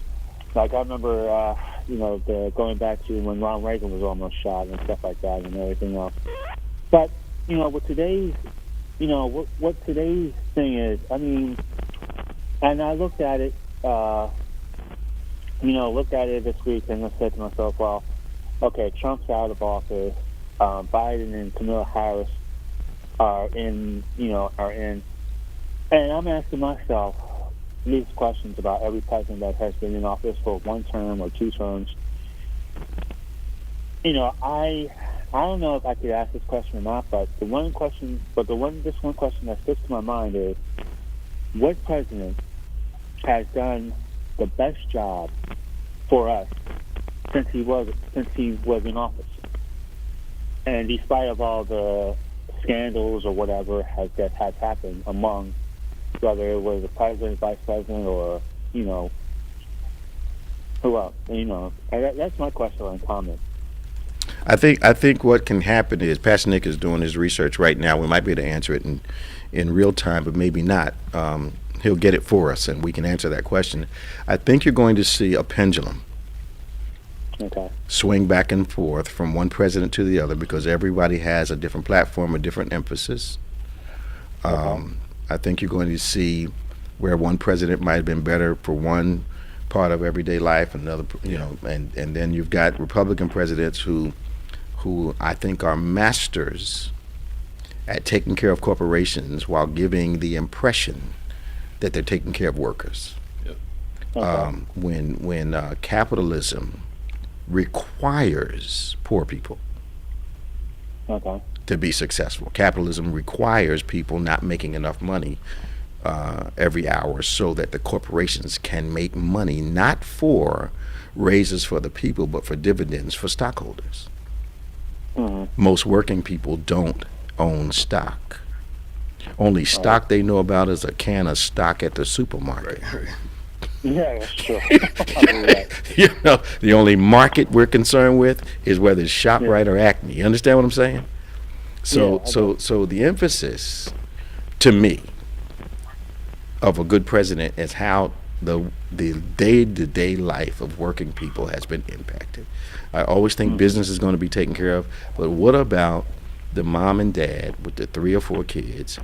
Like I remember, going back to when Ronald Reagan was almost shot and stuff like that and everything else. But, with today's, what today's thing is, and I looked at it, this week, and I said to myself, well, okay, Trump's out of office, Biden and Kamala Harris are in, and I'm asking myself these questions about every president that has been in office for 1 term or 2 terms. I don't know if I could ask this question or not, but this one question that sticks to my mind is, what president has done the best job for us since he was in office? And despite of all the scandals or whatever that has happened among, whether it was the president, vice president, or who else? That's my question and comment. I think what can happen is Pastor Nick is doing his research right now. We might be able to answer it in real time, but maybe not. he'll get it for us, and we can answer that question. I think you're going to see a pendulum swing back and forth from one president to the other because everybody has a different platform, a different emphasis. I think you're going to see where one president might have been better for one part of everyday life, another, and then you've got Republican presidents who I think are masters at taking care of corporations while giving the impression that they're taking care of workers. When capitalism requires poor people to be successful, capitalism requires people not making enough money every hour so that the corporations can make money, not for raises for the people, but for dividends for stockholders. Most working people don't own stock. Only stock they know about is a can of stock at the supermarket. Yeah, that's true. The only market we're concerned with is whether it's ShopRite or Acme. You understand what I'm saying? So the emphasis, to me, of a good president is how the day-to-day life of working people has been impacted. I always think business is going to be taken care of, but what about the mom and dad with the 3 or 4 kids?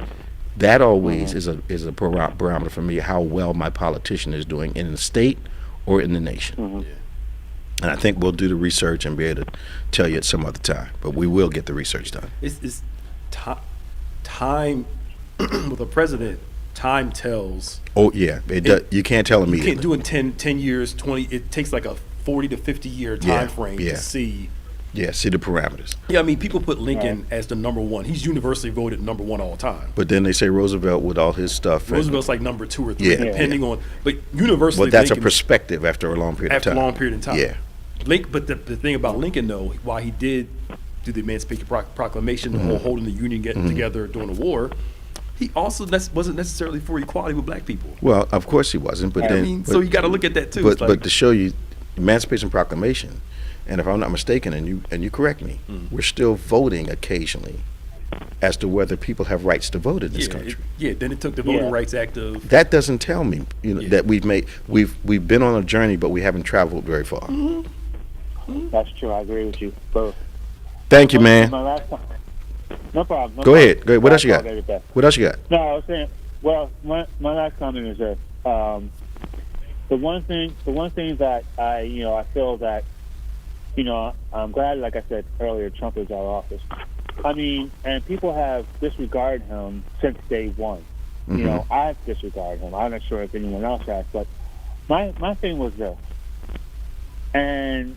That always is a barometer for me how well my politician is doing in the state or in the nation. And I think we'll do the research and be able to tell you at some other time, but we will get the research done. It's time with a president. Time tells. Oh yeah, you can't tell immediately. You can't do it 10 years, 20. It takes like a 40 to 50 year time frame to see. Yeah, see the parameters. Yeah, I mean, people put Lincoln as the number 1. He's universally voted number 1 all the time. But then they say Roosevelt with all his stuff. Roosevelt's like number 2 or 3, depending on. But universally, but that's Lincoln, a perspective after a long period of time. After a long period of time. Yeah. But the thing about Lincoln, though, while he did do the Emancipation Proclamation, the whole holding the Union getting together during the war, he also wasn't necessarily for equality with black people. Well, of course he wasn't, but so you got to look at that too. But to show you, Emancipation Proclamation, and if I'm not mistaken, and you correct me, we're still voting occasionally as to whether people have rights to vote in this country. Then it took the Voting Rights Act of. That doesn't tell me that we've been on a journey, but we haven't traveled very far. That's true. I agree with you both. Thank you, man. My last time. No problem. Go ahead. What else you got? What else you got? No, I was saying. Well, my last comment is this: the one thing that I feel that I'm glad, like I said earlier, Trump is out of office. I mean, and people have disregarded him since day one. I've disregarded him. I'm not sure if anyone else has, but my thing was this, and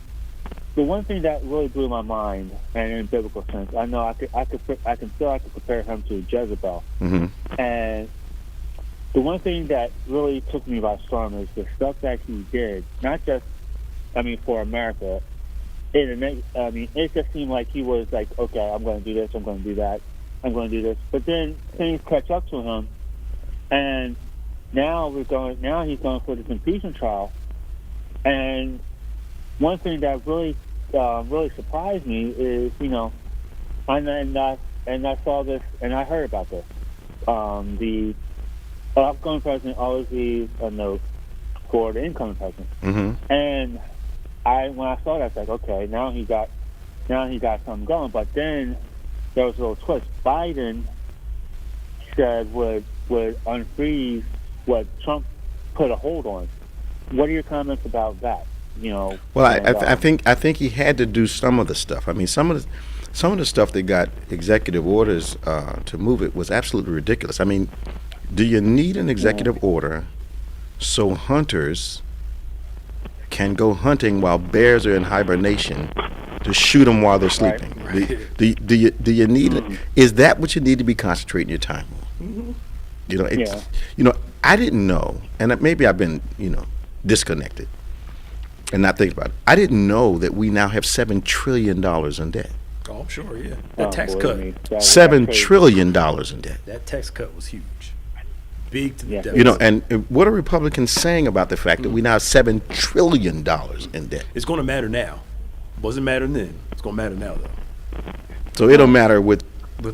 the one thing that really blew my mind, and in biblical sense, I know I can compare him to Jezebel. And the one thing that really took me by storm is the stuff that he did, not just, for America. It just seemed like he was like, okay, I'm going to do this, I'm going to do that, I'm going to do this. But then things catch up to him, and now he's going for this impeachment trial. And one thing that really surprised me is, and I saw this and I heard about this. The outgoing president always leaves a note for the incoming president, and when I saw that, I was like, okay, now he got something going. But then there was a little twist. Biden said would unfreeze what Trump put a hold on. What are your comments about that? Well, I think he had to do some of the stuff. I mean, some of the stuff that got executive orders to move it was absolutely ridiculous. I mean, do you need an executive order so hunters can go hunting while bears are in hibernation to shoot them while they're sleeping? Right. Do you need it? Is that what you need to be concentrating your time on? I didn't know, and maybe I've been disconnected and not thinking about it. I didn't know that we now have $7 trillion in debt. Oh, I'm sure, yeah. That tax cut. $7 trillion in debt. That tax cut was huge. Big to the devil. And what are Republicans saying about the fact that we now have $7 trillion in debt? It's going to matter now. Wasn't mattering then. It's going to matter now, though. So it don't matter with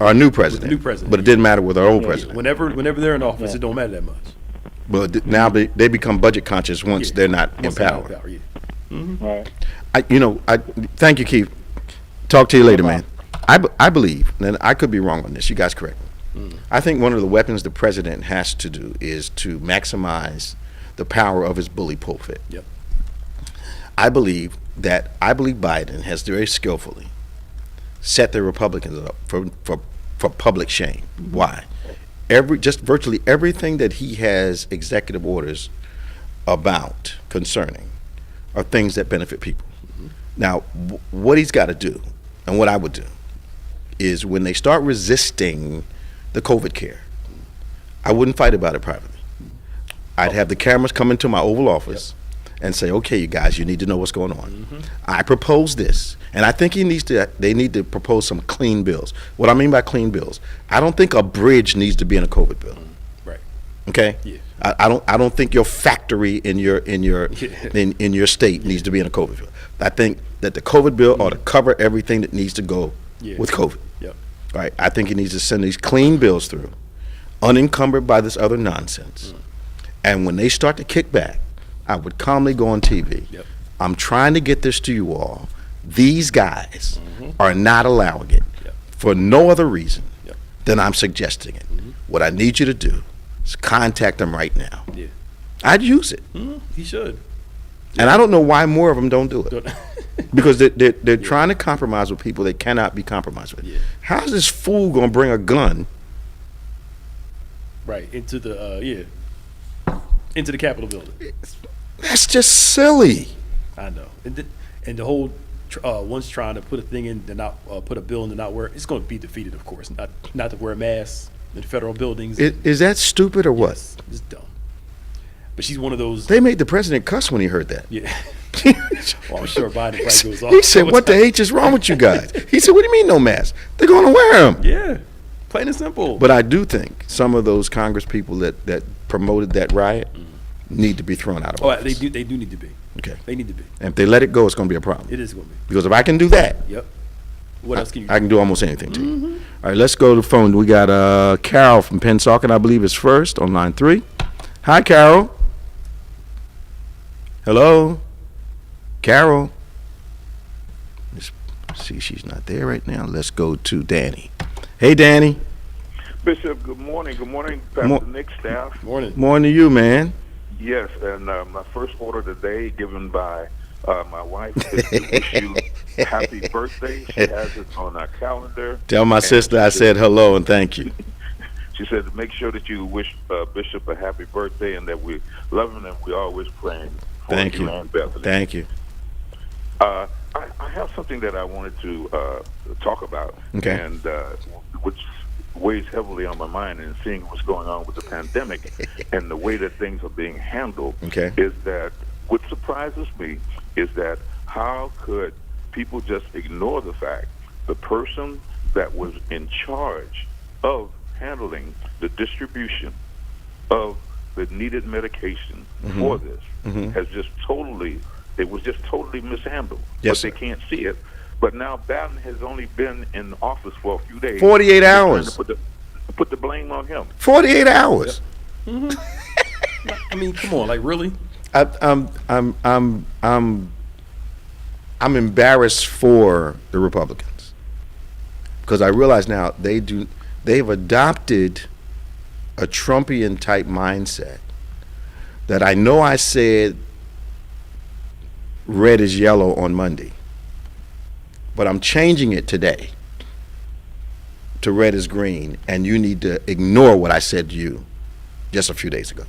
our new president. With the new president. But it didn't matter with our old president. Whenever they're in office, it don't matter that much. Well, now they become budget conscious once they're not in power. Right. I thank you, Keith. Talk to you later, man. I believe, and I could be wrong on this. You guys correct me. I think one of the weapons the president has to do is to maximize the power of his bully pulpit. Yep. I believe Biden has very skillfully set the Republicans up for public shame. Why? Virtually everything that he has executive orders about concerning are things that benefit people. Now, what he's got to do, and what I would do, is when they start resisting the COVID care, I wouldn't fight about it privately. I'd have the cameras come into my Oval Office and say, okay, you guys, you need to know what's going on. I propose this. And I think they need to propose some clean bills. What I mean by clean bills, I don't think a bridge needs to be in a COVID bill. Right. Okay? Yeah. I don't think your factory in your state needs to be in a COVID bill. I think that the COVID bill ought to cover everything that needs to go with COVID. Yep. Right? I think he needs to send these clean bills through, unencumbered by this other nonsense. And when they start to kick back, I would calmly go on TV. Yep. I'm trying to get this to you all. These guys are not allowing it for no other reason than I'm suggesting it. What I need you to do is contact them right now. Yeah. I'd use it. He should. And I don't know why more of them don't do it. Because they're trying to compromise with people they cannot be compromised with. Yeah. How's this fool going to bring a gun? Right, into the Capitol building. That's just silly. I know. And the whole one's trying to put a thing in to not put a bill in to not wear, it's going to be defeated, of course. Not to wear masks in federal buildings. Is that stupid or what? Yes, it's dumb. But she's one of those. They made the president cuss when he heard that. Yeah. Well, I'm sure Biden probably goes off. He said, "What the H is wrong with you guys?" He said, "What do you mean no mask? They're going to wear them." Yeah, plain and simple. But I do think some of those Congress people that promoted that riot need to be thrown out of office. They do need to be. Okay. They need to be. And if they let it go, it's going to be a problem. It is going to be. Because if I can do that, yep. What else can you do? I can do almost anything to you. All right, let's go to the phone. We got Carol from Pennsauken, I believe, is first on line 3. Hi, Carol. Hello? Carol? Let's see, she's not there right now. Let's go to Danny. Hey, Danny. Bishop, good morning. Good morning, Pastor Nick, staff. Morning. Morning to you, man. Yes, and my first order today, given by my wife, is to wish you happy birthday. She has it on our calendar. Tell my sister I said hello and thank you. She said to make sure that you wish Bishop a happy birthday and that we love him and we always praying for Thank you. and Bethany. Thank you. I have something that I wanted to talk about, and which weighs heavily on my mind, and seeing what's going on with the pandemic and the way that things are being handled, is that what surprises me is that how could people just ignore the fact the person that was in charge of handling the distribution of the needed medication for this has just totally mishandled. Yes, but they can't see it. But now Biden has only been in office for a few days. 48 hours. Put the blame on him. 48 hours. I mean, come on, like really? I'm embarrassed for the Republicans because I realize now they've adopted a Trumpian type mindset that I know I said red is yellow on Monday, but I'm changing it today to red is green, and you need to ignore what I said to you just a few days ago.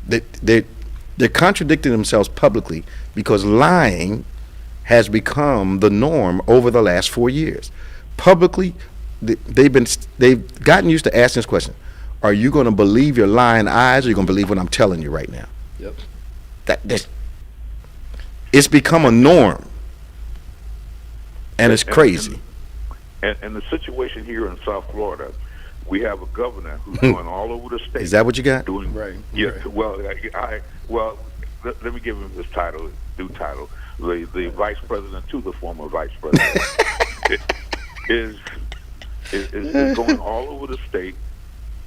They're contradicting themselves publicly because lying has become the norm over the last 4 years. Publicly, they've gotten used to asking this question: are you going to believe your lying eyes, or are you going to believe what I'm telling you right now? Yep. It's become a norm, and it's crazy. And the situation here in South Florida, we have a governor who's going all over the state. Is that what you got? Doing right. Yeah. Well, let me give him his title, new title, the vice president to the former vice president. is going all over the state,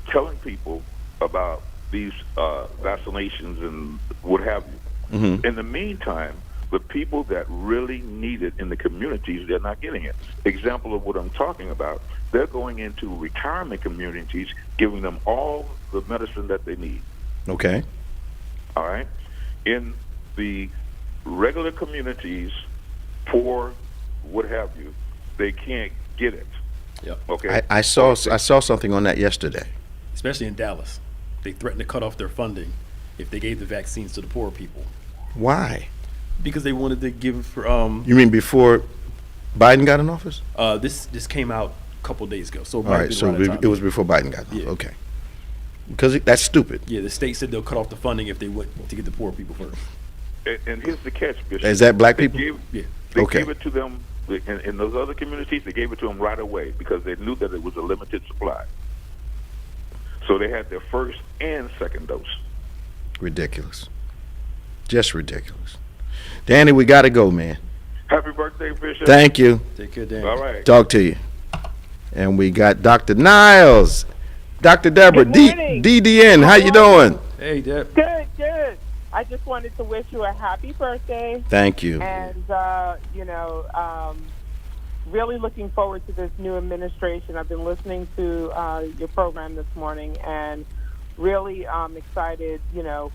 telling people about these vaccinations and what have you. Mm-hmm. In the meantime, the people that really need it in the communities, they're not getting it. Example of what I'm talking about, they're going into retirement communities, giving them all the medicine that they need. Okay. All right? In the regular communities, poor, what have you, they can't get it. Yep. Okay. I saw something on that yesterday. Especially in Dallas. They threatened to cut off their funding if they gave the vaccines to the poor people. Why? Because they wanted to give for You mean before Biden got in office? This came out a couple of days ago. So All right, so it was before Biden got in office. Yeah. Okay. Because that's stupid. Yeah, the state said they'll cut off the funding if they went to get the poor people first. And here's the catch, Bishop. Is that black people? Yeah. They Okay. gave it to them in those other communities. They gave it to them right away because they knew that it was a limited supply. So they had their first and second dose. Ridiculous. Just ridiculous. Danny, we got to go, man. Happy birthday, Bishop. Thank you. Take care, Dan. All right. Talk to you. And we got Dr. Niles, Dr. Deborah, Good morning. DDN. How you doing? Hey, Deb. Good, good. I just wanted to wish you a happy birthday. Thank you. And, really looking forward to this new administration. I've been listening to your program this morning and really excited,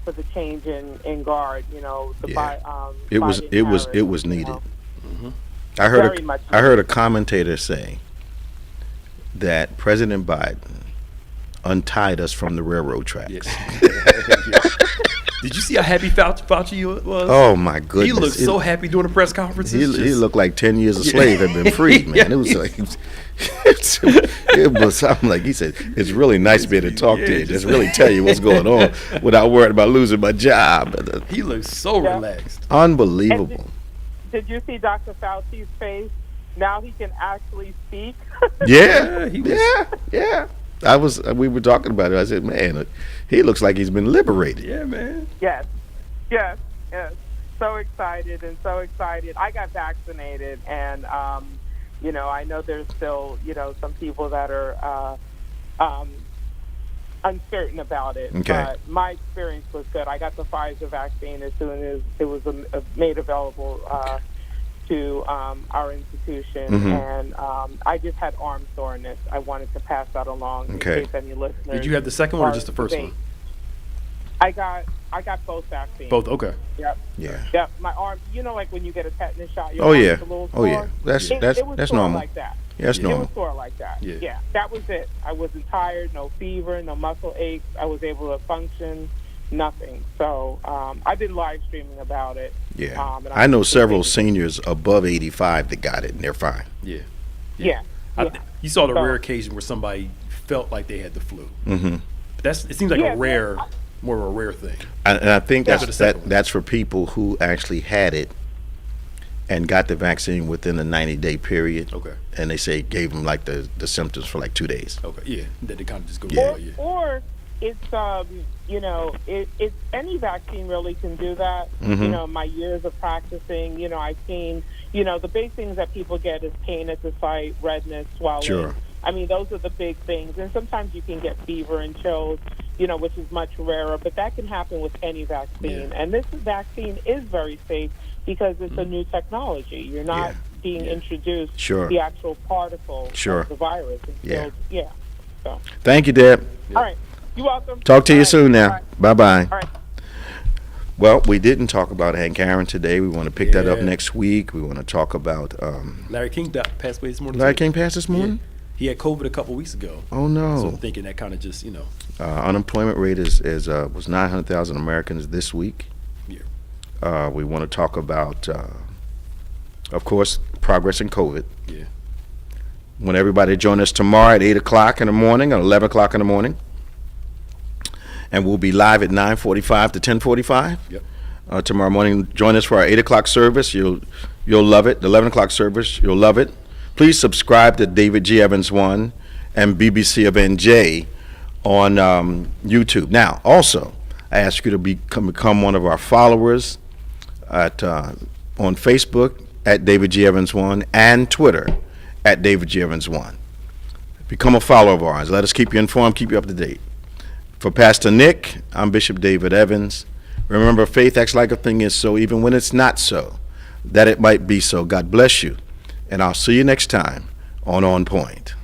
for the change in guard, It Biden was needed. Mm-hmm. I Very much heard a commentator say that President Biden untied us from the railroad tracks. Yes. Did you see how happy Fauci was? Oh my goodness! He looked so happy during the press conferences. He looked like 10 years a slave had been freed, man. It was like it was something like he said. It's really nice being able to talk to you, just really tell you what's going on without worrying about losing my job. He looked so relaxed. Unbelievable. Did you see Dr. Fauci's face? Now he can actually speak. Yeah. We were talking about it. I said, man, he looks like he's been liberated. Yeah, man. Yes. So excited. I got vaccinated, and I know there's still some people that are uncertain about it. Okay. But my experience was good. I got the Pfizer vaccine as soon as it was made available to our institution, Mm-hmm. and I just had arm soreness. I wanted to pass that along in case any listeners. Did you have the second one or just the first one? I got both vaccines. Both, okay. Yep. Yeah. Yep. My arm, like when you get a tetanus shot, your Oh arm yeah. is a little Oh sore. yeah. That's It was that's sore normal. like that. Yeah, that's It normal. was sore like that. Yeah. That was it. I wasn't tired, no fever, no muscle aches. I was able to function, nothing. So I've been live streaming about it. Yeah. and I know several seniors above 85 that got it, and they're fine. Yeah. Yeah. You saw the rare occasion where somebody felt like they had the flu. Mm-hmm. It seems like more of a rare thing. And I think Yeah. that's for people who actually had it and got the vaccine within a 90-day period. Okay. And they say gave them like the symptoms for like 2 days. Okay. Yeah. Then they kind of just go. Or it's it's any vaccine really can do that. Mm-hmm. My years of practicing, I've seen, the big things that people get is pain at the site, redness, swelling. Sure. I mean, those are the big things. And sometimes you can get fever and chills, which is much rarer, but that can happen with any vaccine. Yeah. And this vaccine is very safe because it's a new technology. You're not being introduced the actual particle of the virus. So. Thank you, Deb. All right. You're welcome. Talk to you soon now. Bye. Bye-bye. All right. Well, we didn't talk about Hank Aaron today. We want to pick that up next week. We want to talk about Larry King passed away this morning. Larry King passed this morning? Yeah. He had COVID a couple weeks ago. Oh, no. So I'm thinking that kind of just, unemployment rate was 900,000 Americans this week. Yeah. We want to talk about, of course, progress in COVID. Yeah. Want everybody to join us tomorrow at 8 o'clock in the morning or 11 o'clock in the morning. And we'll be live at 9:45 to 10:45. Yep. Tomorrow morning, join us for our 8 o'clock service. You'll love it. The 11 o'clock service, you'll love it. Please subscribe to David G. Evans 1 and BBC of NJ on YouTube. Now, also, I ask you to become one of our followers on Facebook at David G. Evans 1 and Twitter at David G. Evans 1. Become a follower of ours. Let us keep you informed, keep you up to date. For Pastor Nick, I'm Bishop David Evans. Remember, faith acts like a thing is so, even when it's not so, that it might be so. God bless you, and I'll see you next time on Point.